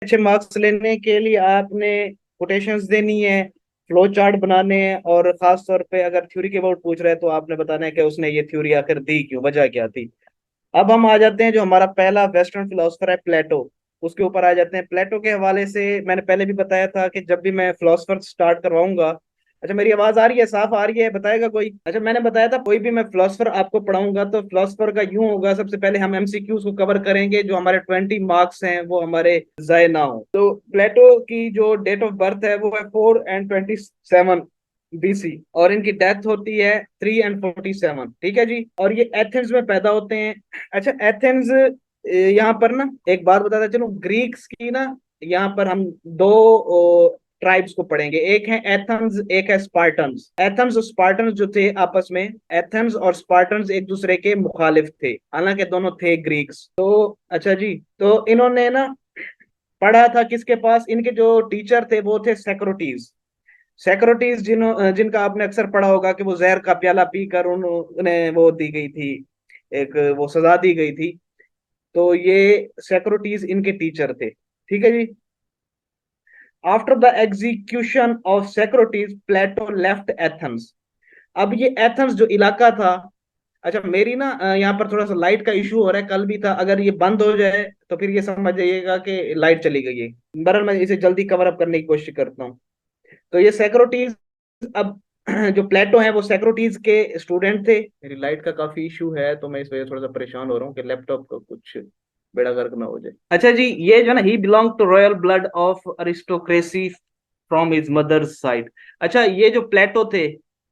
अच्छे मार्क्स लेने के लिए आपने कोटेशंस देनी है, फ्लो चार्ट बनाने हैं, और खास तौर पे अगर थ्योरी के अबाउट पूछ रहे हैं तो आपने बताना है कि उसने ये थ्योरी आखिर दी क्यों, वजह क्या थी। अब हम आ जाते हैं जो हमारा पहला वेस्टर्न फिलोसफर है, प्लेटो। उसके ऊपर आ जाते हैं। प्लेटो के हवाले से मैंने पहले भी बताया था कि जब भी मैं फिलोसफर स्टार्ट करवाऊंगा। अच्छा, मेरी आवाज आ रही है, साफ आ रही है? बताएगा कोई? अच्छा, मैंने बताया था कोई भी मैं फिलोसफर आपको पढ़ाऊंगा तो फिलोसफर का यूं होगा, सबसे पहले हम एमसीक्यूज को कवर करेंगे, जो हमारे 20 मार्क्स हैं वो हमारे जाए ना हो। तो प्लेटो की जो डेट ऑफ बर्थ है वो है 4 and 27 BC, और इनकी डेथ होती है 3 and 47। ठीक है जी, और ये एथेंस में पैदा होते हैं। अच्छा, एथेंस, यहाँ पर ना एक बात बताता चलो, ग्रीक्स की ना, यहाँ पर हम दो ट्राइब्स को पढ़ेंगे, एक है एथेंस, एक है स्पार्टन्स। एथेंस और स्पार्टन्स जो थे आपस में, एथेंस और स्पार्टन्स एक दूसरे के मुखालिफ थे, हालांकि दोनों थे ग्रीक्स। तो अच्छा जी, तो इन्होंने ना पढ़ा था किसके पास? इनके जो टीचर थे वो थे सेक्रोटीज। सेक्रोटीज जिनका आपने अक्सर पढ़ा होगा कि वो जहर का प्याला पीकर उन्हें वो दी गई थी, एक वो सजा दी गई थी। तो ये सेक्रोटीज इनके टीचर थे। ठीक है जी। After the execution of Socrates, Plato left Athens. अब ये एथेंस जो इलाका था, अच्छा मेरी ना यहाँ पर थोड़ा सा लाइट का इशू हो रहा है, कल भी था, अगर ये बंद हो जाए तो फिर ये समझ जाइएगा कि लाइट चली गई है। बहरहाल मैं इसे जल्दी कवर अप करने की कोशिश करता हूँ। तो ये सेक्रोटीज, अब जो प्लेटो है वो सेक्रोटीज के स्टूडेंट थे। मेरी लाइट का काफी इशू है तो मैं इस वजह से थोड़ा सा परेशान हो रहा हूँ कि लैपटॉप का कुछ बेड़ा गर्क ना हो जाए। अच्छा जी, ये जो है ना, he belong to royal blood of aristocracy from his mother's side. अच्छा, ये जो प्लेटो थे,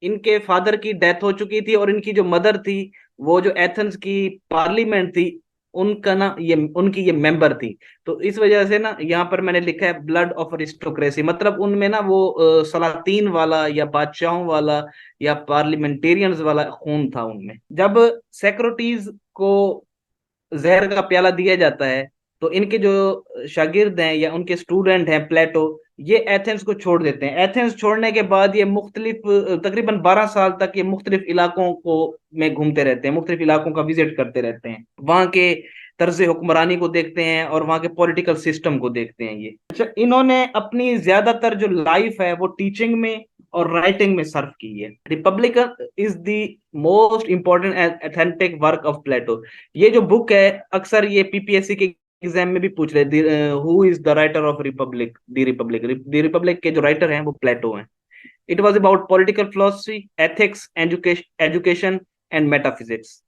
इनके फादर की डेथ हो चुकी थी, और इनकी जो मदर थी वो जो एथेंस की पार्लियामेंट थी, उनका ना ये उनकी ये मेंबर थी। तो इस वजह से ना यहाँ पर मैंने लिखा है ब्लड ऑफ अरिस्टोक्रेसी, मतलब उनमें ना वो सलातीन वाला या बादशाहों वाला या पार्लिमेंटेरियंस वाला खून था उनमें। जब सेक्रेटरीज को जहर का प्याला दिया जाता है तो इनके जो शागिर्द हैं या उनके स्टूडेंट हैं प्लेटो, ये एथेंस को छोड़ देते हैं। एथेंस छोड़ने के बाद ये मुख्तलिफ तकरीबन 12 साल तक ये मुख्तलिफ इलाकों को में घूमते रहते हैं, मुख्तलिफ इलाकों का विजिट करते रहते हैं, वहाँ के तर्ज हुक्मरानी को देखते हैं और वहाँ के पॉलिटिकल सिस्टम को देखते हैं ये। अच्छा, इन्होंने अपनी ज्यादातर जो लाइफ है वो टीचिंग में और राइटिंग में सर्व की है। Republican is the most important authentic work of Plato. ये जो बुक है, अक्सर ये पीपीएससी के एग्जाम में भी पूछ रहे हैं, who is the writer of Republic, the Republic. The Republic के जो राइटर हैं वो प्लेटो हैं। It was about political philosophy, ethics, education and metaphysics.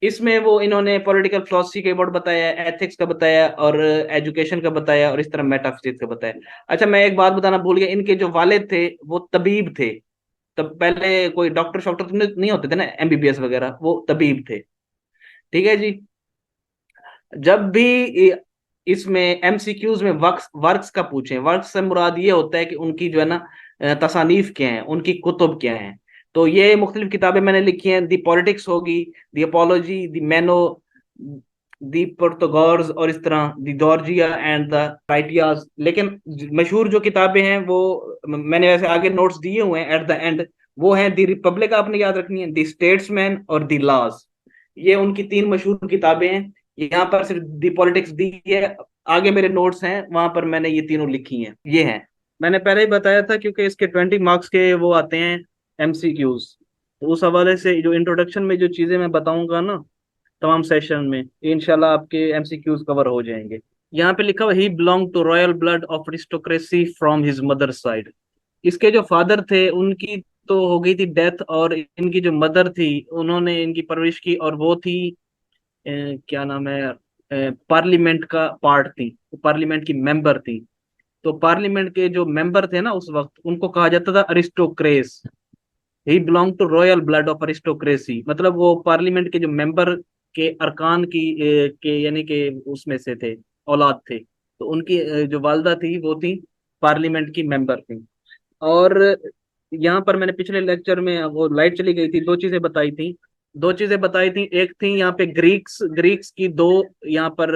इसमें वो इन्होंने पॉलिटिकल फिलोसफी के अबाउट बताया, एथिक्स का बताया, और एजुकेशन का बताया, और इस तरह मेटाफिजिक्स का बताया। अच्छा, मैं एक बात बताना भूल गया, इनके जो वालिद थे वो तबीब थे। तब पहले कोई डॉक्टर शॉक्टर तो नहीं होते थे ना, एमबीबीएस वगैरह, वो तबीब थे। ठीक है जी। जब भी इसमें एमसीक्यूज में वर्क्स वर्क्स का पूछें, वर्क्स से मुराद ये होता है कि उनकी जो है ना तसानीफ क्या है, उनकी कुतुब क्या है। तो ये मुख्तलिफ किताबें मैंने लिखी हैं, दी पॉलिटिक्स होगी, दी अपोलॉजी, दी मैनो, दी प्रोटोगॉर्स, और इस तरह दी जॉर्जिया एंड द राइटियाज। लेकिन मशहूर जो किताबें हैं वो मैंने वैसे आगे नोट्स दिए हुए हैं एट द एंड, वो हैं दी रिपब्लिक, आपने याद रखनी है, दी स्टेट्समैन और दी लॉज। ये उनकी 3 मशहूर किताबें हैं। यहाँ पर सिर्फ दी पॉलिटिक्स दी है, आगे मेरे नोट्स हैं वहां पर मैंने ये तीनों लिखी हैं, ये हैं। मैंने पहले ही बताया था क्योंकि इसके 20 मार्क्स के वो आते हैं एमसीक्यूज, तो उस हवाले से जो इंट्रोडक्शन में जो चीजें मैं बताऊंगा ना तमाम सेशन में, इंशाल्लाह आपके एमसीक्यूज कवर हो जाएंगे। यहाँ पे लिखा हुआ he belong to royal blood of aristocracy from his mother side. इसके जो फादर थे उनकी तो हो गई थी डेथ, और इनकी जो मदर थी उन्होंने इनकी परवरिश की, और वो थी क्या नाम है, पार्लियामेंट का पार्ट थी, पार्लियामेंट की मेंबर थी। तो पार्लियामेंट के जो मेंबर थे ना उस वक्त, उनको कहा जाता था aristocrats. He belong to royal blood of aristocracy, मतलब वो पार्लियामेंट के जो मेंबर के अरकान की के यानी कि उसमें से थे, औलाद थे। तो उनकी जो वालदा थी वो थी पार्लियामेंट की मेंबर थी। और यहाँ पर मैंने पिछले लेक्चर में, वो लाइट चली गई थी, दो चीजें बताई थी। एक थी यहाँ पे ग्रीक्स ग्रीक्स की दो यहाँ पर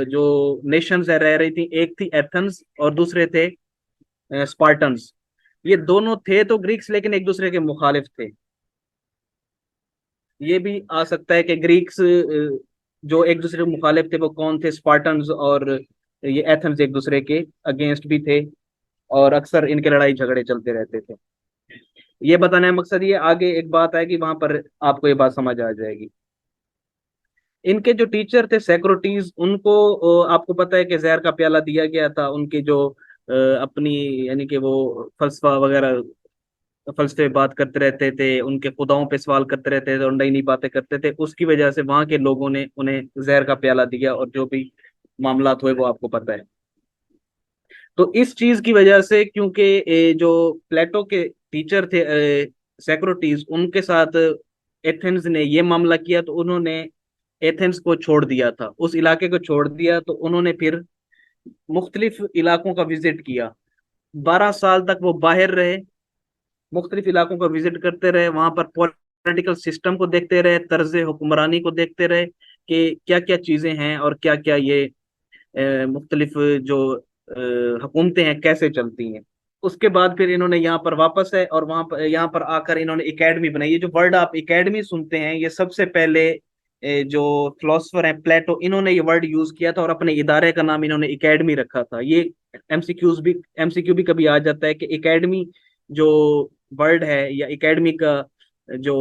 जो नेशंस है रह रही थी, एक थी एथेंस और दूसरे थे स्पार्टन्स। ये दोनों थे तो ग्रीक्स, लेकिन एक दूसरे के मुखालिफ थे। ये भी आ सकता है कि ग्रीक्स जो एक दूसरे के मुखालिफ थे वो कौन थे, स्पार्टन्स और ये एथेंस एक दूसरे के अगेंस्ट भी थे, और अक्सर इनके लड़ाई झगड़े चलते रहते थे। ये बताने का मकसद ये, आगे एक बात आएगी वहां पर आपको ये बात समझ आ जाएगी। इनके जो टीचर थे सेक्रोटीज, उनको आपको पता है कि जहर का प्याला दिया गया था। उनकी जो अपनी, यानी कि वो फलसफा वगैरह, फलसफे बात करते रहते थे, उनके खुदाओं पे सवाल करते रहते थे और नई नई बातें करते थे, उसकी वजह से वहां के लोगों ने उन्हें जहर का प्याला दिया, और जो भी मामलात हुए वो आपको पता है। तो इस चीज की वजह से, क्योंकि जो प्लेटो के टीचर थे सेक्रोटीज, उनके साथ एथेंस ने ये मामला किया, तो उन्होंने एथेंस को छोड़ दिया था, उस इलाके को छोड़ दिया। तो उन्होंने फिर मुख्तलिफ इलाकों का विजिट किया। 12 साल तक वो बाहर रहे, मुख्तलिफ इलाकों का विजिट करते रहे, वहां पर पॉलिटिकल सिस्टम को देखते रहे, तर्ज हुक्मरानी को देखते रहे कि क्या क्या चीजें हैं और क्या क्या ये मुख्तलिफ जो हुकूमतें हैं कैसे चलती हैं। उसके बाद फिर इन्होंने यहाँ पर वापस है, और वहां पर यहाँ पर आकर इन्होंने एकेडमी बनाई। ये जो वर्ड आप एकेडमी सुनते हैं, ये सबसे पहले जो फिलोसफर हैं प्लेटो, इन्होंने ये वर्ड यूज किया था, और अपने इदारे का नाम इन्होंने एकेडमी रखा था। ये एमसीक्यू भी कभी आ जाता है कि एकेडमी जो वर्ड है या एकेडमी का जो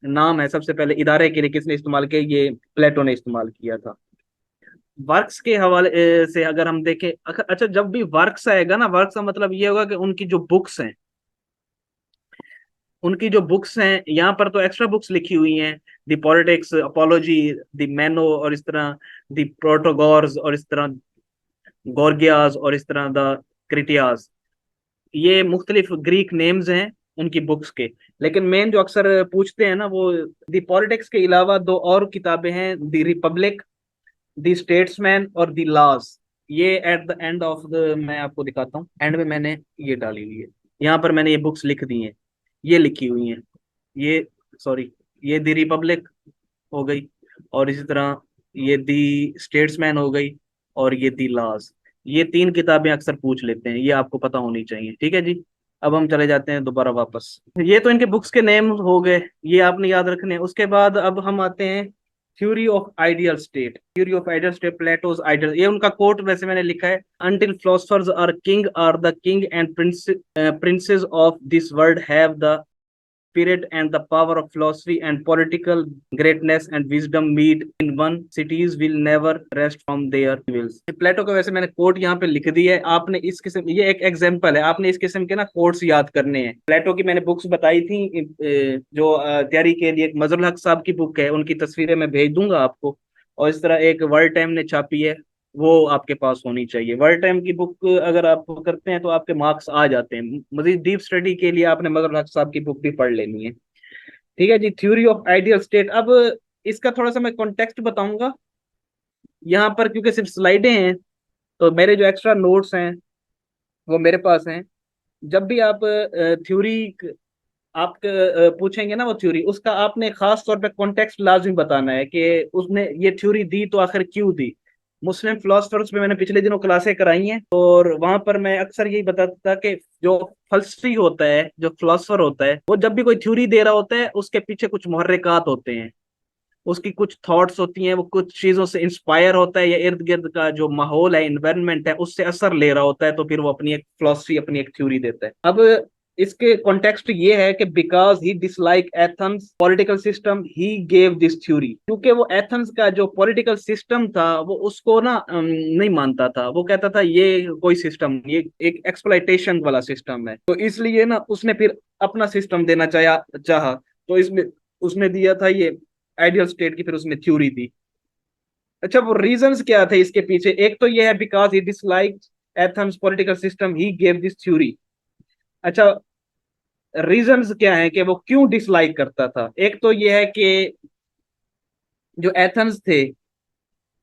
नाम है, सबसे पहले इदारे के लिए किसने इस्तेमाल किया, ये प्लेटो ने इस्तेमाल किया था। वर्क्स के हवाले से अगर हम देखें, अच्छा, जब भी वर्क्स आएगा ना, वर्क्स का मतलब ये होगा कि उनकी जो बुक्स हैं, उनकी जो बुक्स हैं, यहाँ पर तो एक्स्ट्रा बुक्स लिखी हुई हैं, द पॉलिटिक्स, अपोलॉजी, द मेनो, और इस तरह द प्रोटोगोर्स, और इस तरह गोर्गियास, और इस तरह द क्रिटियास। ये मुख्तलिफ ग्रीक नेम्स हैं उनकी बुक्स के। लेकिन मेन जो अक्सर पूछते हैं ना, वो द पॉलिटिक्स के अलावा दो और किताबें हैं, द रिपब्लिक, द स्टेट्समैन, और द लॉज। ये at the end of the, मैं आपको दिखाता हूँ, एंड में मैंने ये डाली हुई है, यहाँ पर मैंने ये बुक्स लिख दी हैं, ये लिखी हुई हैं। ये, सॉरी, ये द रिपब्लिक हो गई, और इसी तरह ये द स्टेट्समैन हो गई, और ये द लॉज। ये तीन किताबें अक्सर पूछ लेते हैं, ये आपको पता होनी चाहिए। ठीक है जी। अब हम चले जाते हैं दोबारा वापस। ये तो इनके बुक्स के नेम हो गए, ये आपने याद रखने हैं। उसके बाद अब हम आते हैं theory of ideal state. Theory of ideal state, Plato's ideal, ये उनका कोट वैसे मैंने लिखा है, until philosophers are the king and princes of this world have the spirit and the power of philosophy and political greatness and wisdom meet in one, cities will never rest from their wills। प्लेटो का वैसे मैंने coat यहाँ पे लिख दी है, आपने इस किस्म, ये एक एग्जांपल है, आपने इस किस्म के ना कोट्स याद करने हैं। प्लेटो की मैंने बुक्स बताई थी, जो तैयारी के लिए, मजरुल हक साहब की बुक है, उनकी तस्वीरें मैं भेज दूंगा आपको। और इस तरह एक वर्ल्ड टाइम ने छापी है, वो आपके पास होनी चाहिए। वर्ल्ड टाइम की बुक अगर आप करते हैं तो आपके मार्क्स आ जाते हैं। मजीद डीप स्टडी के लिए आपने मगर हक साहब की बुक भी पढ़ लेनी है। ठीक है जी। थ्योरी ऑफ आइडियल स्टेट, अब इसका थोड़ा सा मैं कॉन्टेक्स्ट बताऊंगा यहाँ पर, क्योंकि सिर्फ स्लाइडें हैं, तो मेरे जो एक्स्ट्रा नोट्स हैं वो मेरे पास हैं। जब भी आप थ्योरी, आप पूछेंगे ना वो थ्योरी, उसका आपने खास तौर पे कॉन्टेक्स्ट लाजमी बताना है कि उसने ये थ्योरी दी तो आखिर क्यों दी। मुस्लिम फिलोसफर्स पे मैंने पिछले दिनों क्लासें कराई हैं, और वहां पर मैं अक्सर यही बताता था कि जो फलसफी होता है, जो फिलोसफर होता है, वो जब भी कोई थ्योरी दे रहा होता है, उसके पीछे कुछ मुहर्रिकात होते हैं, उसकी कुछ थॉट्स होती हैं, वो कुछ चीजों से इंस्पायर होता है, या इर्द गिर्द का जो माहौल है, इन्वायरमेंट है, उससे असर ले रहा होता है, तो फिर वो अपनी एक फिलोसफी, अपनी एक थ्योरी देता है। अब इसके कॉन्टेक्स्ट ये है कि because he dislike Athens political system he gave this theory, क्योंकि वो एथेंस का जो पॉलिटिकल सिस्टम था वो उसको ना नहीं मानता था। वो कहता था ये कोई सिस्टम, ये एक एक्सप्लॉइटेशन वाला सिस्टम है, तो इसलिए ना उसने फिर अपना सिस्टम देना चाहा। तो इसमें उसने दिया था ये आइडियल स्टेट की, फिर उसमें थ्योरी दी। अच्छा, वो रीजंस क्या थे इसके पीछे? एक तो ये है because he dislike Athens political system he gave this theory. अच्छा, रीजंस क्या है कि वो क्यों डिसलाइक करता था? एक तो ये है कि जो एथेंस थे,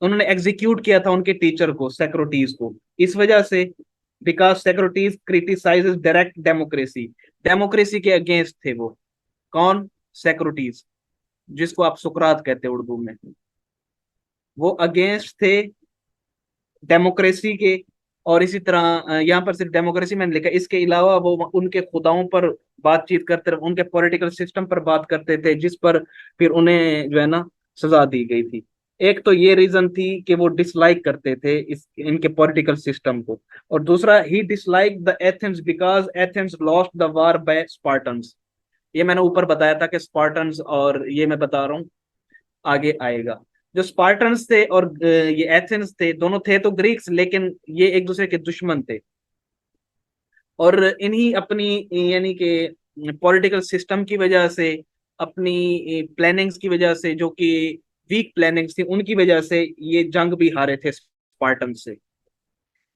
उन्होंने एग्जीक्यूट किया था उनके टीचर को, सेक्रोटीज को, इस वजह से, because Socrates criticises direct democracy, democracy के अगेंस्ट थे वो। कौन? सेक्रोटीज, जिसको आप सुकरात कहते हैं उर्दू में। वो अगेंस्ट थे डेमोक्रेसी के। और इसी तरह यहाँ पर सिर्फ डेमोक्रेसी मैंने लिखा, इसके अलावा वो उनके खुदाओं पर बातचीत करते रहे, उनके पॉलिटिकल सिस्टम पर बात करते थे, जिस पर फिर उन्हें जो है ना सजा दी गई थी। एक तो ये रीजन थी कि वो डिसलाइक करते थे इस इनके पॉलिटिकल सिस्टम को, और दूसरा he dislike the Athens because Athens lost the war by Spartans. ये मैंने ऊपर बताया था कि स्पार्टन्स, और ये मैं बता रहा हूँ आगे आएगा। जो स्पार्टन्स थे और ये एथेंस थे, दोनों थे तो ग्रीक्स, लेकिन ये एक दूसरे के दुश्मन थे। और इन्हीं अपनी यानी कि पॉलिटिकल सिस्टम की वजह से, अपनी प्लानिंग्स की वजह से, जो कि वीक प्लानिंग्स थी, उनकी वजह से ये जंग भी हारे थे स्पार्टन से।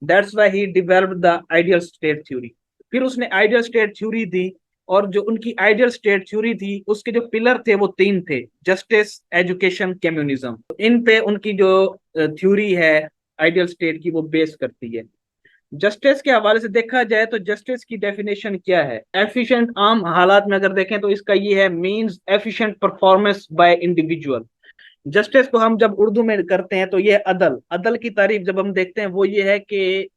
That's why he developed the ideal state theory. फिर उसने आइडियल स्टेट थ्योरी दी, और जो उनकी आइडियल स्टेट थ्योरी थी उसके जो पिलर थे वो तीन थे: जस्टिस, एजुकेशन, कम्युनिज्म। इन पे उनकी जो थ्योरी है आइडियल स्टेट की, वो बेस करती है। जस्टिस के हवाले से देखा जाए तो जस्टिस की डेफिनेशन क्या है? एफिशिएंट, आम हालात में अगर देखें तो इसका ये है, means efficient performance by individual. Justice को हम जब उर्दू में करते हैं तो ये अदल, अदल की तारीफ जब हम देखते हैं वो ये है कि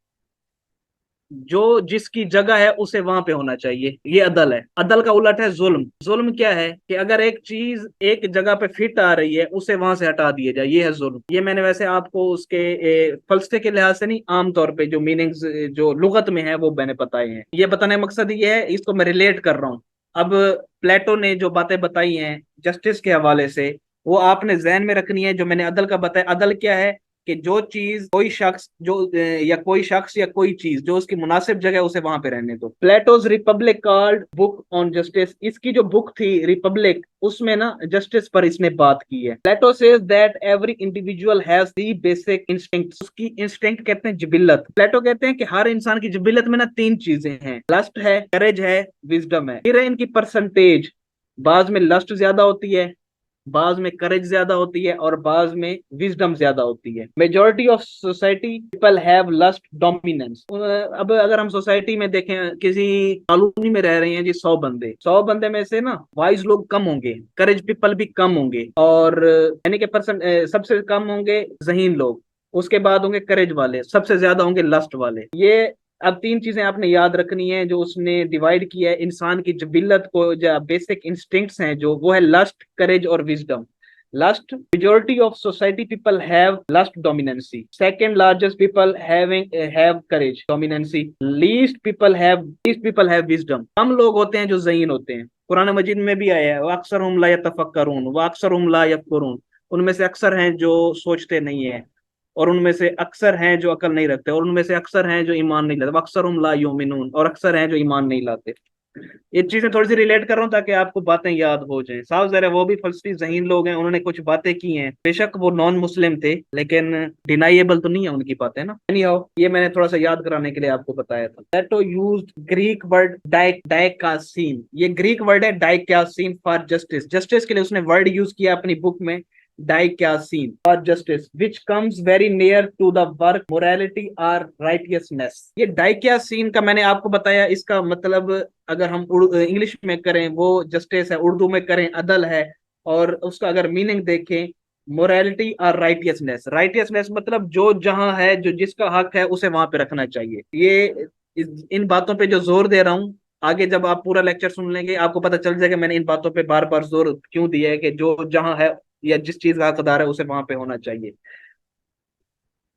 जो जिसकी जगह है उसे वहां पे होना चाहिए, ये अदल है। अदल का उलट है जुल्म। जुल्म क्या है कि अगर एक चीज एक जगह पे फिट आ रही है उसे वहां से हटा दिया जाए, ये है जुल्म। ये मैंने वैसे आपको उसके फलसफे के लिहाज से नहीं, आमतौर पे जो मीनिंग्स जो लुगत में है वो मैंने बताए हैं। ये बताने का मकसद ये है, इसको मैं रिलेट कर रहा हूँ। अब प्लेटो ने जो बातें बताई हैं जस्टिस के हवाले से, वो आपने जहन में रखनी है। जो मैंने अदल का बताया, अदल क्या है कि जो चीज कोई शख्स जो या कोई शख्स या कोई चीज जो उसकी मुनासिब जगह है उसे वहां पे रहने दो। Plato's Republic called book on justice, इसकी जो बुक थी रिपब्लिक, उसमें ना जस्टिस पर इसने बात की है। Plato says that every individual has three basic instincts. उसकी इंस्टिंक्ट कहते हैं जिबिल्लत। प्लेटो कहते हैं कि हर इंसान की जिबिल्लत में ना तीन चीजें हैं: लस्ट है, करेज है, विजडम है। फिर है इनकी परसेंटेज, बाज में लस्ट ज्यादा होती है, बाज में करेज ज्यादा होती है, और बाज में विजडम ज्यादा होती है। Majority of society people have lust dominance. अब अगर हम सोसाइटी में देखें, किसी कॉलोनी में रह रहे हैं जी 100 बंदे, 100 बंदे में से ना वाइज लोग कम होंगे, करेज पीपल भी कम होंगे, और यानी कि परसेंट सबसे कम होंगे जहीन लोग, उसके बाद होंगे करेज वाले, सबसे ज्यादा होंगे लस्ट वाले। ये अब तीन चीजें आपने याद रखनी है जो उसने डिवाइड किया है इंसान की जिबिल्लत को, जो बेसिक इंस्टिंक्ट्स हैं जो, वो है लस्ट, करेज और wisdom. Lust, majority of society people have lust dominancy. Second largest people have courage dominancy. Least people have wisdom. कम लोग होते हैं जो ज़हीन होते हैं। कुरान मजीद में भी आया है, वो अक्सर हम ला यतफक्करून व अक्सर हम ला यफ़कुरून। उनमें से अक्सर हैं जो सोचते नहीं है, और उनमें से अक्सर हैं जो अकल नहीं रखते, और उनमें से अक्सर हैं जो ईमान नहीं लाते। अक्सर हम ला युमिनून, और अक्सर हैं जो ईमान नहीं लाते। ये चीजें थोड़ी सी रिलेट कर रहा हूँ ताकि आपको बातें याद हो जाएं। साफ ज़ाहिर है वो भी फलसफी ज़हीन लोग हैं, उन्होंने कुछ बातें की हैं, बेशक वो नॉन मुस्लिम थे, लेकिन डिनाइएबल तो नहीं है उनकी बातें ना। एनी हाउ, ये मैंने थोड़ा सा याद कराने के लिए आपको बताया था। प्लेटो यूज्ड ग्रीक वर्ड डाइकासीन। ये ग्रीक वर्ड है डाइकासीन फॉर जस्टिस। जस्टिस के लिए उसने वर्ड यूज किया अपनी बुक में, डाइक्यासीन और justice, which comes very near to the work morality और राइटियसनेस। ये डाइक्यासीन का मैंने आपको बताया, इसका मतलब अगर हम इंग्लिश में करें वो जस्टिस है, उर्दू में करें अदल है, और उसका अगर मीनिंग देखें मोरालिटी और राइटियसनेस। राइटियसनेस मतलब जो जहां है, जो जिसका हक है उसे वहां पे रखना चाहिए। ये इन बातों पे जो जोर दे रहा हूँ, आगे जब आप पूरा लेक्चर सुन लेंगे आपको पता चल जाएगा मैंने इन बातों पे बार बार जोर क्यों दिया है, कि जो जहां है या जिस चीज का हकदार है उसे वहां पे होना चाहिए।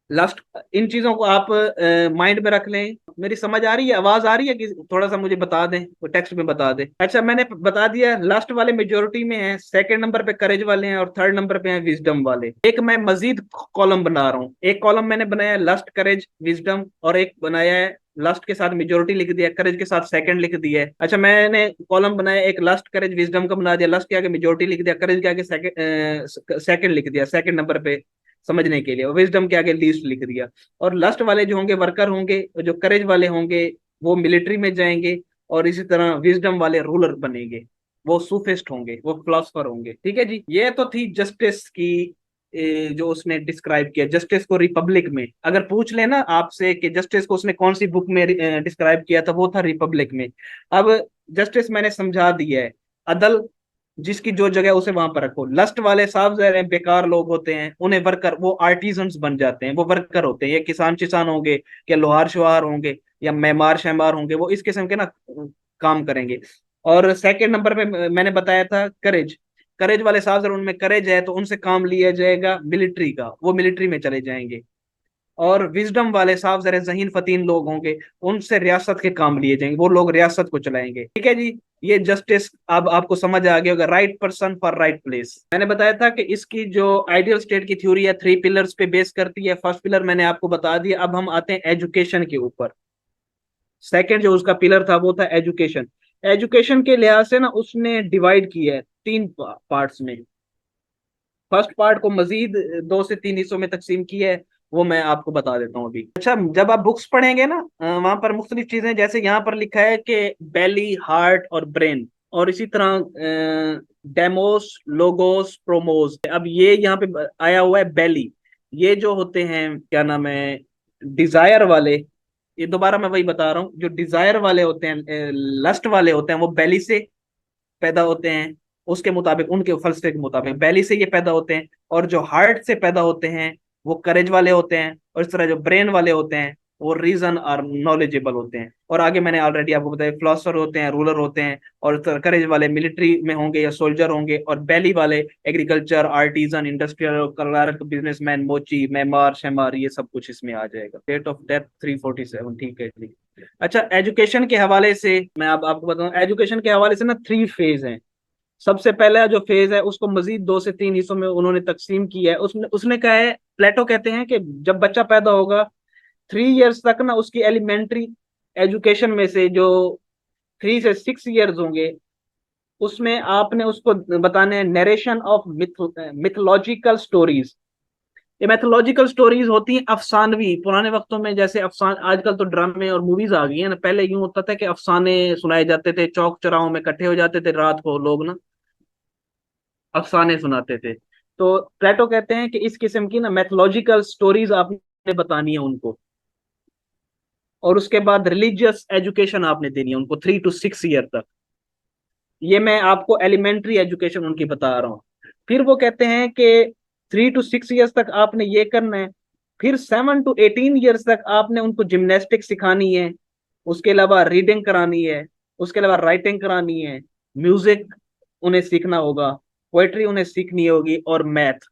लास्ट, इन चीजों को आप माइंड में रख लें। मेरी समझ आ रही है, आवाज आ रही है कि थोड़ा सा मुझे बता दें, वो टेक्स्ट में बता दें। अच्छा, मैंने बता दिया लास्ट वाले मेजोरिटी में है, सेकंड नंबर पे करेज वाले हैं, और थर्ड नंबर पे हैं विजडम वाले। एक मैं मजीद कॉलम बना रहा हूँ, एक कॉलम मैंने बनाया लस्ट, करेज, विजडम, और एक बनाया है लास्ट के साथ मेजोरिटी लिख दिया, करेज के साथ सेकंड लिख दिया है। अच्छा, मैंने कॉलम बनाया एक लास्ट, करेज, विजडम का बना दिया, लास्ट के आगे मेजोरिटी लिख दिया, करेज के आगे सेकंड लिख दिया सेकंड नंबर पे समझने के लिए, और विजडम के आगे लीस्ट लिख दिया। और लास्ट वाले जो होंगे वर्कर होंगे, जो करेज वाले होंगे वो मिलिट्री में जाएंगे, और इसी तरह विजडम वाले रूलर बनेंगे, वो सूफिस्ट होंगे, वो फिलोसफर होंगे। ठीक है जी, ये तो थी जस्टिस की जो उसने डिस्क्राइब किया। जस्टिस को रिपब्लिक में अगर पूछ लेना आपसे कि जस्टिस को उसने कौन सी बुक में डिस्क्राइब किया था, वो था रिपब्लिक में। अब जस्टिस मैंने समझा दिया है, अदल, जिसकी जो जगह उसे वहां पर रखो। लस्ट वाले साफ ज़ाहिर है बेकार लोग होते हैं, उन्हें वर्कर, वो आर्टिजन्स बन जाते हैं, वो वर्कर होते हैं, ये किसान चिसान होंगे, या लोहार शुहार होंगे, या मेमार शहमार होंगे, वो इस किस्म के ना काम करेंगे। और सेकंड नंबर पे मैंने बताया था करेज। करेज वाले साहब सर उनमें करेज है तो उनसे काम लिया जाएगा मिलिट्री का, वो मिलिट्री में चले जाएंगे। और विजडम वाले साहब जरा जहीन फतीन लोग होंगे, उनसे रियासत के काम लिए जाएंगे, वो लोग रियासत को चलाएंगे। ठीक है जी, ये जस्टिस अब आपको समझ आ गया होगा, right person for right place. मैंने बताया था कि इसकी जो आइडियल स्टेट की थ्योरी है 3 पिलर्स पे बेस करती है। फर्स्ट पिलर मैंने आपको बता दिया। अब हम आते हैं एजुकेशन के ऊपर। सेकंड जो उसका पिलर था वो था एजुकेशन। एजुकेशन के लिहाज से ना उसने डिवाइड किया है 3 पार्ट्स में। फर्स्ट पार्ट को मजीद 2 से 3 हिस्सों में तकसीम किया है, वो मैं आपको बता देता हूँ अभी। अच्छा, जब आप बुक्स पढ़ेंगे ना वहां पर मुख्तलिफ चीजें, जैसे यहाँ पर लिखा है कि बेली, हार्ट और ब्रेन, और इसी तरह डेमोस, लोगोस, प्रोमोस। अब ये यहाँ पे आया हुआ है बेली। ये जो होते हैं क्या नाम है, डिजायर वाले, ये दोबारा मैं वही बता रहा हूँ, जो डिजायर वाले होते हैं, लस्ट वाले होते हैं, वो बेली से पैदा होते हैं। उसके मुताबिक, उनके फलसफे के मुताबिक बैली से ये पैदा होते हैं। और जो हार्ट से पैदा होते हैं वो करेज वाले होते हैं। और इस तरह जो ब्रेन वाले होते हैं वो रीजन और नॉलेजेबल होते हैं। और आगे मैंने ऑलरेडी आपको बताया, फिलोसफर होते हैं, रूलर होते हैं। और करेज वाले मिलिट्री में होंगे या सोल्जर होंगे। और बैली वाले agriculture, artisan, industrial, clerk, businessman, मोची, मेमार, शेमार, ये सब कुछ इसमें आ जाएगा। Date of death 347। ठीक है जी। अच्छा, एजुकेशन के हवाले से मैं अब आपको बताऊं, एजुकेशन के हवाले से ना 3 फेज हैं। सबसे पहला जो फेज है उसको मजीद 2 से 3 हिस्सों में उन्होंने तकसीम किया है। उसने उसने कहा है, प्लेटो कहते हैं कि जब बच्चा पैदा होगा 3 इयर्स तक ना उसकी एलिमेंट्री एजुकेशन में से जो 3 से 6 इयर्स होंगे उसमें आपने उसको बताने हैं नरेशन ऑफ मिथोलॉजिकल स्टोरीज। ये मैथोलॉजिकल स्टोरीज होती हैं अफसानवी। पुराने वक्तों में जैसे अफसान, आजकल तो ड्रामे और मूवीज आ गई है ना, पहले यूं होता था कि अफसाने सुनाए जाते थे, चौक चौराहों में इकट्ठे हो जाते थे रात को लोग ना, अफसाने सुनाते थे। तो प्लेटो कहते हैं कि इस किस्म की ना मैथोलॉजिकल स्टोरीज आपने बतानी है उनको। और उसके बाद रिलीजियस एजुकेशन आपने देनी है उनको 3 to 6 ईयर तक। ये मैं आपको एलिमेंट्री एजुकेशन उनकी बता रहा हूँ। फिर वो कहते हैं कि 3 to 6 ईयर्स तक आपने ये करना है। फिर 7 to 18 ईयर्स तक आपने उनको जिमनास्टिक सिखानी है। उसके अलावा रीडिंग करानी है। उसके अलावा राइटिंग करानी है। म्यूजिक उन्हें सीखना होगा। पोएट्री उन्हें सीखनी होगी, और मैथ।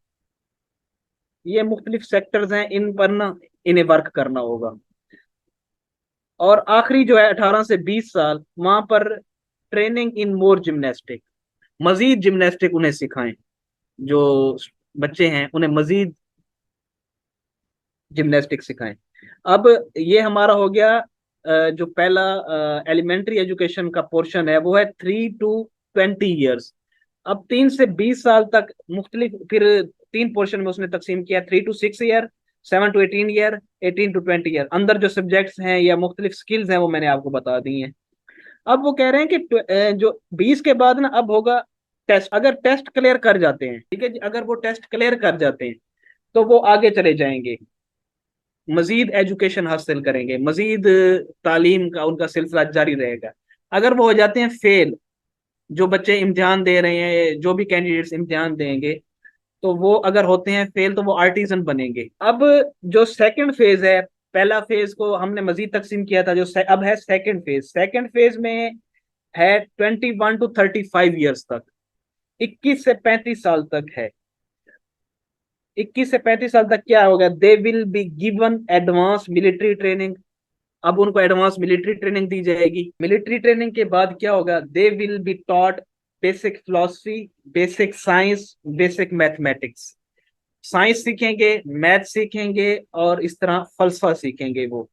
ये मुख्तलिफ सेक्टर्स हैं, इन पर ना इन्हें वर्क करना होगा। और आखिरी जो है 18 से 20 साल, वहां पर ट्रेनिंग इन मोर जिमनास्टिक, मजीद जिमनास्टिक उन्हें सिखाएं। जो बच्चे हैं उन्हें मजीद जिमनास्टिक सिखाएं। अब ये हमारा हो गया जो पहला एलिमेंट्री एजुकेशन का पोर्शन है वो है 3 to 20 ईयर्स। अब 3 से 20 साल तक मुख्तलिफ फिर 3 पोर्शन में उसने तकसीम किया, 3 to 6 year, 7 to 18 year, 18 to 20 year. अंदर जो सब्जेक्ट्स हैं या मुख्तलिफ स्किल्स हैं वो मैंने आपको बता दी हैं। अब वो कह रहे हैं कि जो 20 के बाद ना अब होगा टेस्ट। अगर टेस्ट क्लियर कर जाते हैं, ठीक है जी, अगर वो टेस्ट क्लियर कर जाते हैं तो वो आगे चले जाएंगे, मजीद एजुकेशन हासिल करेंगे, मजीद तालीम का उनका सिलसिला जारी रहेगा। अगर वो हो जाते हैं फेल, जो बच्चे इम्तिहान दे रहे हैं, जो भी कैंडिडेट्स इम्तिहान देंगे, तो वो अगर होते हैं फेल तो वो आर्टिजन बनेंगे। अब जो सेकंड फेज है, पहला फेज को हमने मजीद तकसीम किया था, जो अब है सेकंड फेज। सेकंड फेज में है 21 to 35 ईयर्स तक, 21 से 35 साल तक है। 21 से 35 साल तक क्या होगा, दे will be given advance military training. अब उनको एडवांस मिलिट्री ट्रेनिंग दी जाएगी। मिलिट्री ट्रेनिंग के बाद क्या होगा, दे will be taught basic philosophy, basic science, basic mathematics. Science सीखेंगे, मैथ सीखेंगे, और इस तरह फलसफा सीखेंगे वो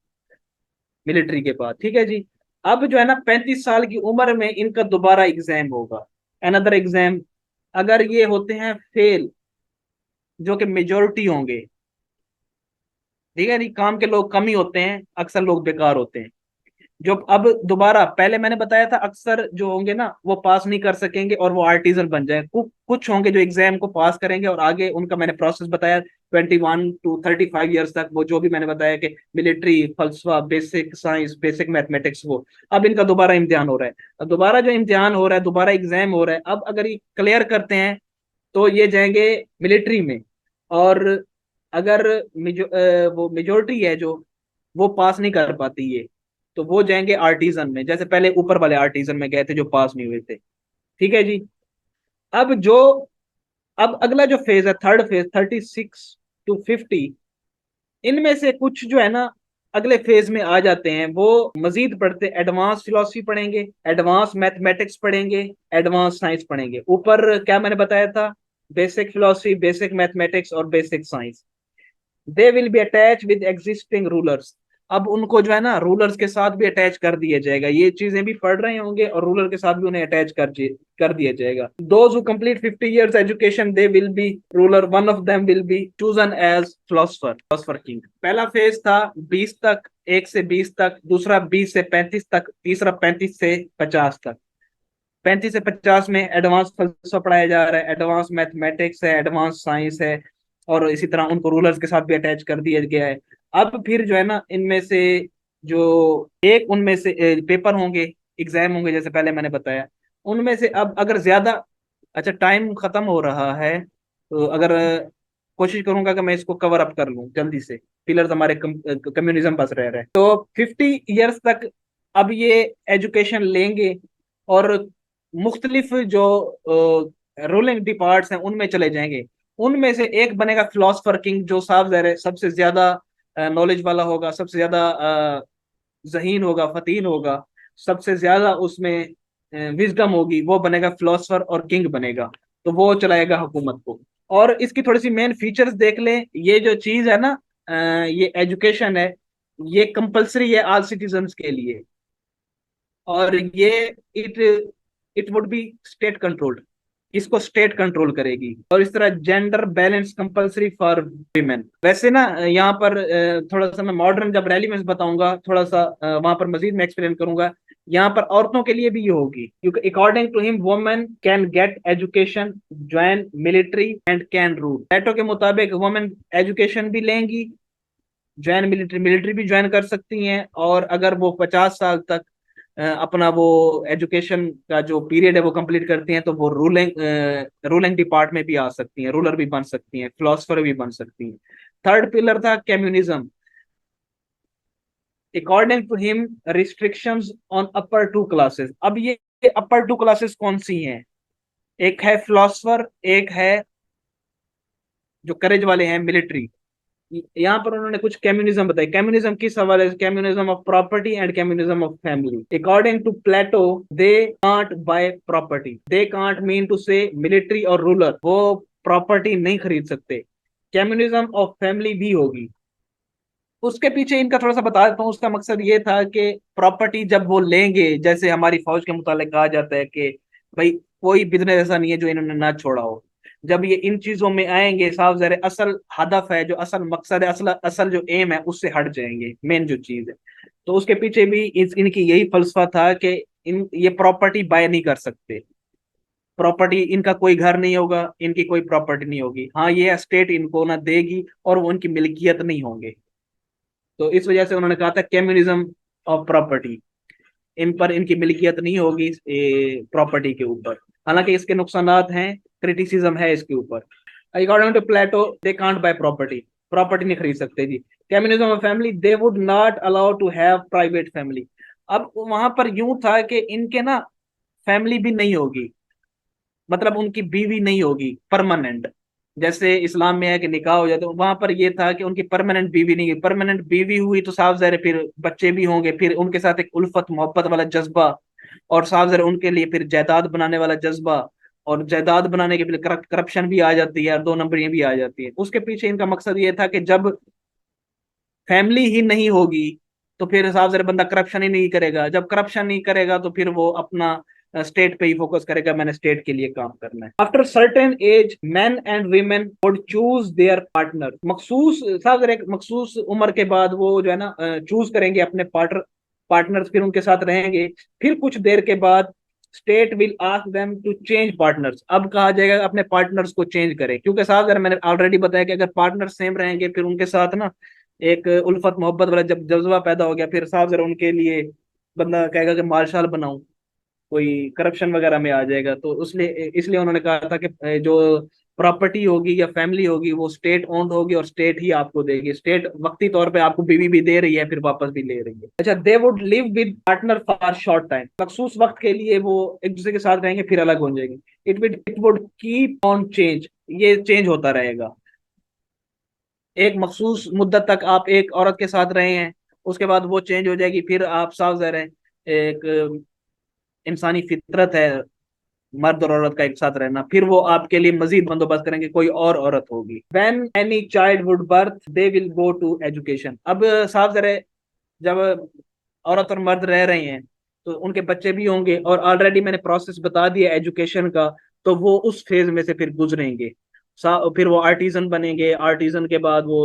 मिलिट्री के बाद। ठीक है जी। अब जो है ना 35 साल की उम्र में इनका दोबारा एग्जाम होगा, अनदर एग्जाम। अगर ये होते हैं फेल, जो कि मेजोरिटी होंगे, ठीक है नहीं, काम के लोग कम ही होते हैं, अक्सर लोग बेकार होते हैं। जो अब दोबारा, पहले मैंने बताया था अक्सर जो होंगे ना वो पास नहीं कर सकेंगे और वो आर्टिजन बन जाए। कुछ होंगे जो एग्जाम को पास करेंगे और आगे उनका मैंने प्रोसेस बताया 21 to 35 ईयर्स तक, वो जो भी मैंने बताया कि मिलिट्री, फलसफा, बेसिक साइंस, बेसिक मैथमेटिक्स, वो अब इनका दोबारा इम्तिहान हो रहा है। अब दोबारा जो इम्तिहान हो रहा है, दोबारा एग्जाम हो रहा है। अब अगर ये क्लियर करते हैं तो ये जाएंगे मिलिट्री में। और अगर वो मेजोरिटी है जो वो पास नहीं कर पाती ये, तो वो जाएंगे आर्टिजन में, जैसे पहले ऊपर वाले आर्टिजन में गए थे जो पास नहीं हुए थे। ठीक है जी। अब जो अब अगला जो फेज है, थर्ड फेज, 36 to 50, इनमें से कुछ जो है ना अगले फेज में आ जाते हैं, वो मजीद पढ़ते, एडवांस फिलोसफी पढ़ेंगे, एडवांस मैथमेटिक्स पढ़ेंगे, एडवांस साइंस पढ़ेंगे। ऊपर क्या मैंने बताया था, बेसिक फिलोसफी, बेसिक मैथमेटिक्स और basic science. They will be attach with existing rulers. अब उनको जो है ना रूलर्स के साथ भी अटैच कर दिया जाएगा, ये चीजें भी पढ़ रहे होंगे और रूलर के साथ भी उन्हें अटैच कर दिया जाएगा। Those who complete 50 years education they will be ruler, one of them will be chosen as philosopher king. पहला फेज था 20 तक, 1 से 20 तक, दूसरा 20 से 35 तक, तीसरा 35 से 50 तक। 35 से 50 में एडवांस फलसफा पढ़ाया जा रहा है, एडवांस मैथमेटिक्स है, एडवांस साइंस है, और इसी तरह उनको रूलर्स के साथ भी अटैच कर दिया गया है। अब फिर जो है ना इनमें से जो एक उनमें से पेपर होंगे, एग्जाम होंगे, जैसे पहले मैंने बताया, उनमें से अब अगर ज्यादा, अच्छा टाइम खत्म हो रहा है, तो अगर कोशिश करूंगा कि मैं इसको कवर अप कर लूं जल्दी से, पिलर्स हमारे कम्युनिज्म बस रह रहे हैं। तो 50 years तक अब ये एजुकेशन लेंगे, और मुख्तलिफ जो रूलिंग डिपार्ट्स हैं उनमें चले जाएंगे। उनमें से एक बनेगा फिलोसफर किंग, जो साफ ज़ाहिर है सबसे ज्यादा नॉलेज वाला होगा, सबसे ज्यादा जहीन होगा, फतीन होगा, सबसे ज्यादा उसमें विजडम होगी, वो बनेगा फिलोसफर और किंग बनेगा। तो वो चलाएगा हुकूमत को। और इसकी थोड़ी सी मेन फीचर्स देख लें, ये जो चीज है ना, ये एजुकेशन है, ये कंपलसरी है ऑल सिटीजन्स के लिए, और ये it it would be state controlled, इसको स्टेट कंट्रोल करेगी। और इस तरह gender balance compulsory for women. वैसे ना यहाँ पर थोड़ा सा मैं मॉडर्न जब रेलिवेंस बताऊंगा, थोड़ा सा वहां पर मजीद मैं एक्सप्लेन करूंगा। यहाँ पर औरतों के लिए भी ये होगी, क्योंकि according to him women can get education, join military and can rule. Plato के मुताबिक वुमेन एजुकेशन भी लेंगी, ज्वाइन मिलिट्री, मिलिट्री भी ज्वाइन कर सकती हैं, और अगर वो 50 साल तक अपना वो एजुकेशन का जो पीरियड है वो कंप्लीट करती हैं, तो वो रूलिंग डिपार्ट में भी आ सकती हैं, रूलर भी बन सकती हैं, फिलोसफर भी बन सकती हैं। थर्ड पिलर था communism. According to him restrictions on upper two classes. अब ये अपर टू क्लासेस कौन सी हैं? एक है फिलोसफर, एक है जो करेज वाले हैं, मिलिट्री। यहाँ पर उन्होंने कुछ कम्युनिज्म बताई। कम्युनिज्म किस हवाले से? Communism of property and communism of family. According to Plato, they can't buy property, they can't mean to say military और रूलर वो प्रॉपर्टी नहीं खरीद सकते। कम्युनिज्म ऑफ फैमिली भी होगी। उसके पीछे इनका थोड़ा सा बता देता हूँ। उसका मकसद ये था कि प्रॉपर्टी जब वो लेंगे, जैसे हमारी फौज के मुतालिक कहा जाता है कि भाई कोई बिजनेस ऐसा नहीं है जो इन्होंने ना छोड़ा हो। जब ये इन चीजों में आएंगे, साफ ज़ाहिर है असल हदफ है, जो असल मकसद है, असल असल जो एम है, उससे हट जाएंगे, मेन जो चीज है। तो उसके पीछे भी इनकी यही फलसफा था कि इन ये प्रॉपर्टी बाय नहीं कर सकते। प्रॉपर्टी, इनका कोई घर नहीं होगा, इनकी कोई प्रॉपर्टी नहीं होगी। हाँ, ये स्टेट इनको ना देगी और वो उनकी मिल्कियत नहीं होंगे। तो इस वजह से उन्होंने कहा था कम्युनिज्म ऑफ प्रॉपर्टी, इन पर इनकी मिल्कियत नहीं होगी प्रॉपर्टी के ऊपर। हालांकि इसके नुकसानात हैं, क्रिटिसिज्म है इसके ऊपर। According to Plato, they can't buy property, property नहीं खरीद सकते जी। Communism of family, they would not allow to have private family. अब वहां पर यूं था कि इनके ना फैमिली भी नहीं होगी, मतलब उनकी बीवी नहीं होगी परमानेंट। जैसे इस्लाम में है कि निकाह हो जाए, तो वहां पर ये था कि उनकी परमानेंट बीवी नहीं हुई। परमानेंट बीवी हुई तो साफ ज़ाहिर है फिर बच्चे भी होंगे, फिर उनके साथ एक उल्फत मोहब्बत वाला जज्बा, और साफ ज़ाहिर उनके लिए फिर जायदाद बनाने वाला जज्बा, और जायदाद बनाने के लिए करप्शन भी आ जाती है और दो नंबरियां भी आ जाती है। उसके पीछे इनका मकसद ये था कि जब फैमिली ही नहीं होगी तो फिर साफ ज़ाहिर बंदा करप्शन ही नहीं करेगा, जब करप्शन नहीं करेगा तो फिर वो अपना स्टेट पे ही फोकस करेगा, मैंने स्टेट के लिए काम करना है। After certain age man and women would choose there partner. मखसूस साहब एक मखसूस उम्र के बाद वो जो है ना चूज करेंगे अपने पार्टनर्स, फिर उनके साथ रहेंगे। फिर कुछ देर के बाद state will ask them to change partners. अब कहा जाएगा अपने पार्टनर्स को चेंज करें, क्योंकि साहब अगर मैंने ऑलरेडी बताया कि अगर पार्टनर सेम रहेंगे, फिर उनके साथ ना एक उल्फत मोहब्बत वाला जब जज्बा पैदा हो गया, फिर साहब जरा उनके लिए बंदा कहेगा कि मार्शल बनाऊं, कोई करप्शन वगैरह में आ जाएगा। तो उसलिए इसलिए उन्होंने कहा था कि जो प्रॉपर्टी होगी या फैमिली होगी वो स्टेट ओन्ड होगी और स्टेट ही आपको देगी। स्टेट वक्ती तौर पे आपको बीवी भी दे रही है फिर वापस भी ले रही है। अच्छा, they would live with partner for short time, मखसूस वक्त के लिए वो एक दूसरे के साथ रहेंगे फिर अलग हो जाएंगे। It would keep on change, ये चेंज होता रहेगा। एक मखसूस मुद्दत तक आप एक औरत के साथ रहे हैं, उसके बाद वो चेंज हो जाएगी, फिर आप साफ ज़ाहिर है एक इंसानी फितरत है मर्द और औरत का एक साथ रहना, फिर वो आपके लिए मजीद बंदोबस्त करेंगे, कोई और औरत होगी। When any child would birth they will go to education. अब साफ जरा, जब औरत और मर्द रह रहे हैं तो उनके बच्चे भी होंगे, और ऑलरेडी मैंने प्रोसेस बता दिया एजुकेशन का, तो वो उस फेज में से फिर गुजरेंगे। फिर वो आर्टिजन बनेंगे, आर्टिजन के बाद वो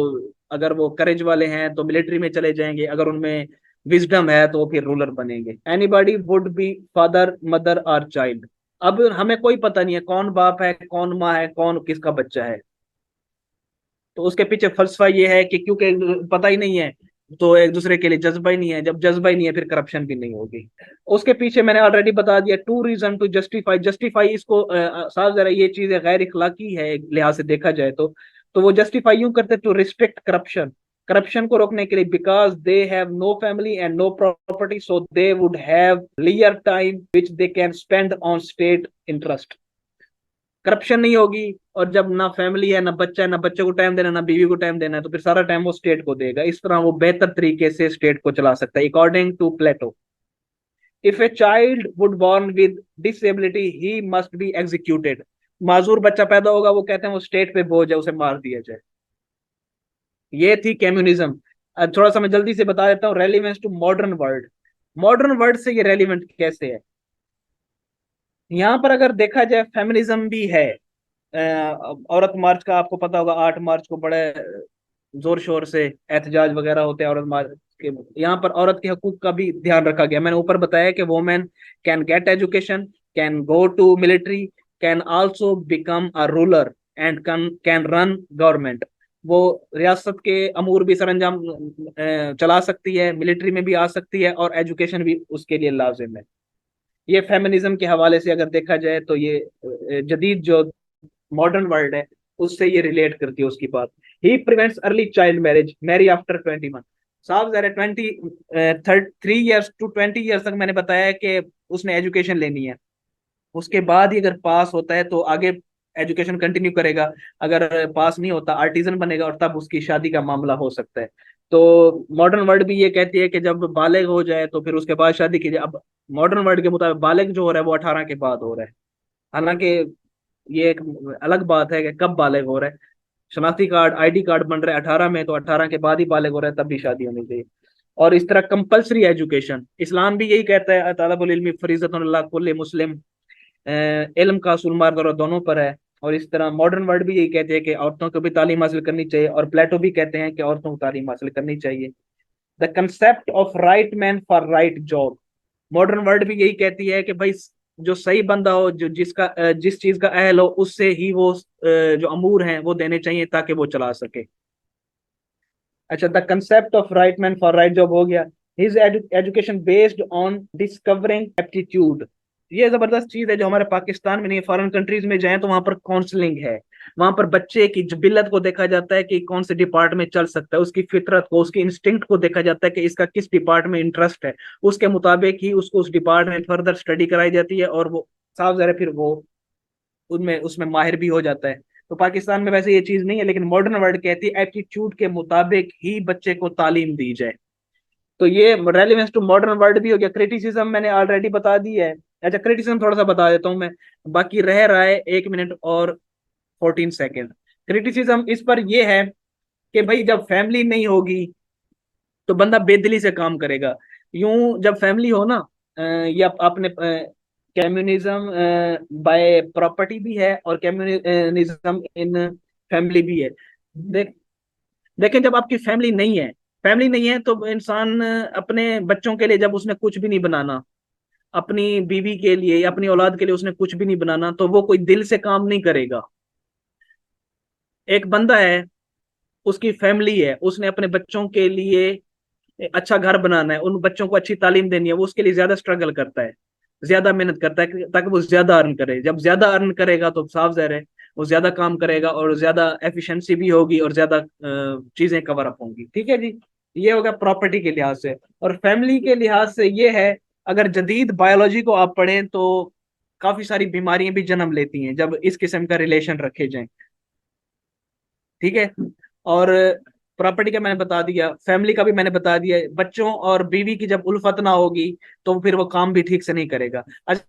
अगर वो करेज वाले हैं तो मिलिट्री में चले जाएंगे, अगर उनमें विजडम है तो वो फिर रूलर बनेंगे। Anybody would be father mother और चाइल्ड। अब हमें कोई पता नहीं है कौन बाप है कौन माँ है कौन किसका बच्चा है, तो उसके पीछे फलसफा ये है कि क्योंकि पता ही नहीं है तो एक दूसरे के लिए जज्बा ही नहीं है, जब जज्बा ही नहीं है फिर करप्शन भी नहीं होगी। उसके पीछे मैंने ऑलरेडी बता दिया, two reason to justify. Justify इसको साफ जरा ये चीज है गैर इखलाकी है एक लिहाज से देखा जाए तो वो जस्टिफाई यूं करते टू रिस्ट्रिक्ट करप्शन, करप्शन को रोकने के लिए, because they have no family and no property so they would have लियर time which they can spend on state interest. Corruption नहीं होगी, और जब ना फैमिली है ना बच्चा है, ना बच्चे को टाइम देना ना बीवी को टाइम देना है, तो फिर सारा टाइम वो स्टेट को देगा। इस तरह वो बेहतर तरीके से स्टेट को चला सकता है according to Plato. If a child would born with disability he must be executed. माजूर बच्चा पैदा होगा वो कहते हैं वो स्टेट पे बोझ है, उसे मार दिया जाए। ये थी कम्युनिज्म। थोड़ा सा मैं जल्दी से बता देता हूँ relevance to modern world. Modern world से ये रेलिवेंट कैसे है, यहाँ पर अगर देखा जाए फेमिनिज्म भी है। औरत मार्च का आपको पता होगा, 8 मार्च को बड़े जोर शोर से एहतजाज वगैरह होते हैं औरत मार्च के। यहाँ पर औरत के हकूक का भी ध्यान रखा गया। मैंने ऊपर बताया कि women can get education, can go to military, can also become a ruler and can run government. वो रियासत के अमूर भी सरंजाम चला सकती है, मिलिट्री में भी आ सकती है, और एजुकेशन भी उसके लिए लाजिम है। ये फेमिनिज्म के हवाले से अगर देखा जाए तो ये जदीद जो मॉडर्न वर्ल्ड है उससे ये रिलेट करती है उसकी बात। He prevents early child marriage, marry after 21। साहब जरा 3 ईयर्स टू 20 ईयर्स तक मैंने बताया कि उसने एजुकेशन लेनी है, उसके बाद ही अगर पास होता है तो आगे एजुकेशन कंटिन्यू करेगा, अगर पास नहीं होता आर्टिजन बनेगा और तब उसकी शादी का मामला हो सकता है। तो मॉडर्न वर्ल्ड भी ये कहती है कि जब बालिग हो जाए तो फिर उसके बाद शादी कीजिए। अब मॉडर्न वर्ल्ड के मुताबिक बालिग जो हो रहा है वो 18 के बाद हो रहा है, हालांकि ये एक अलग बात है कि कब बालिग हो रहा है। शनाख्ती कार्ड आईडी कार्ड बन रहा है 18 में, तो 18 के बाद ही बालिग हो रहा है तब भी शादी होनी चाहिए। और इस तरह कंपलसरी एजुकेशन, इस्लाम भी यही कहता है तलबुल इल्मी फरीज़तुन अला कुल्ली मुस्लिम, इल्म का असूल मार्ग दोनों पर है। और इस तरह मॉडर्न वर्ल्ड भी यही कहते हैं कि औरतों को भी तालीम हासिल करनी चाहिए, और प्लेटो भी कहते हैं कि औरतों को तालीम हासिल करनी चाहिए। The concept of right man for right job, modern world भी यही कहती है कि भाई जो सही बंदा हो, जो जिस चीज का अहल हो, उससे ही वो जो अमूर हैं वो देने चाहिए ताकि वो चला सके। अच्छा, the concept of right man for right job हो गया। His education based on discovering aptitude, ये जबरदस्त चीज है जो हमारे पाकिस्तान में नहीं, फॉरेन कंट्रीज में जाएं तो वहां पर काउंसलिंग है। वहां पर बच्चे की जबिलत को देखा जाता है कि कौन से डिपार्ट में चल सकता है, उसकी फितरत को, उसकी इंस्टिंक्ट को देखा जाता है कि इसका किस डिपार्ट में इंटरेस्ट है, उसके मुताबिक ही उसको उस डिपार्ट में फर्दर स्टडी कराई जाती है, और वो साफ जरा फिर वो उनमें उसमें माहिर भी हो जाता है। तो पाकिस्तान में वैसे ये चीज नहीं है, लेकिन मॉडर्न वर्ल्ड कहती है एप्टीट्यूड के मुताबिक ही बच्चे को तालीम दी जाए। तो ये रेलिवेंस टू मॉडर्न वर्ल्ड भी हो गया। क्रिटिसिज्म मैंने ऑलरेडी बता दी है। अच्छा, क्रिटिसिज्म थोड़ा सा बता देता हूँ मैं, बाकी रह रहा है 1 मिनट और 14 सेकेंड। क्रिटिसिज्म इस पर यह है कि भाई जब फैमिली नहीं होगी तो बंदा बेदिली से काम करेगा। यूं जब फैमिली हो ना, या आपने कम्युनिज्म बाय प्रॉपर्टी भी है और कम्युनिज्म इन फैमिली भी है। देख लेकिन जब आपकी फैमिली नहीं है तो इंसान अपने बच्चों के लिए जब उसने कुछ भी नहीं बनाना, अपनी बीवी के लिए या अपनी औलाद के लिए उसने कुछ भी नहीं बनाना, तो वो कोई दिल से काम नहीं करेगा। एक बंदा है, उसकी फैमिली है, उसने अपने बच्चों के लिए अच्छा घर बनाना है, उन बच्चों को अच्छी तालीम देनी है, वो उसके लिए ज्यादा स्ट्रगल करता है, ज्यादा मेहनत करता है ताकि वो ज्यादा अर्न करे। जब ज्यादा अर्न करेगा तो साफ जाहिर है वो ज्यादा काम करेगा और ज्यादा एफिशिएंसी भी होगी और ज्यादा चीजें कवर अप होंगी। ठीक है जी, ये होगा प्रॉपर्टी के लिहाज से। और फैमिली के लिहाज से ये है, अगर जदीद बायोलॉजी को आप पढ़ें तो काफी सारी बीमारियां भी जन्म लेती हैं जब इस किस्म का रिलेशन रखे जाएं। ठीक है। और प्रॉपर्टी का मैंने बता दिया, फैमिली का भी मैंने बता दिया। बच्चों और बीवी की जब उल्फत ना होगी तो फिर वो काम भी ठीक से नहीं करेगा। अच्छा,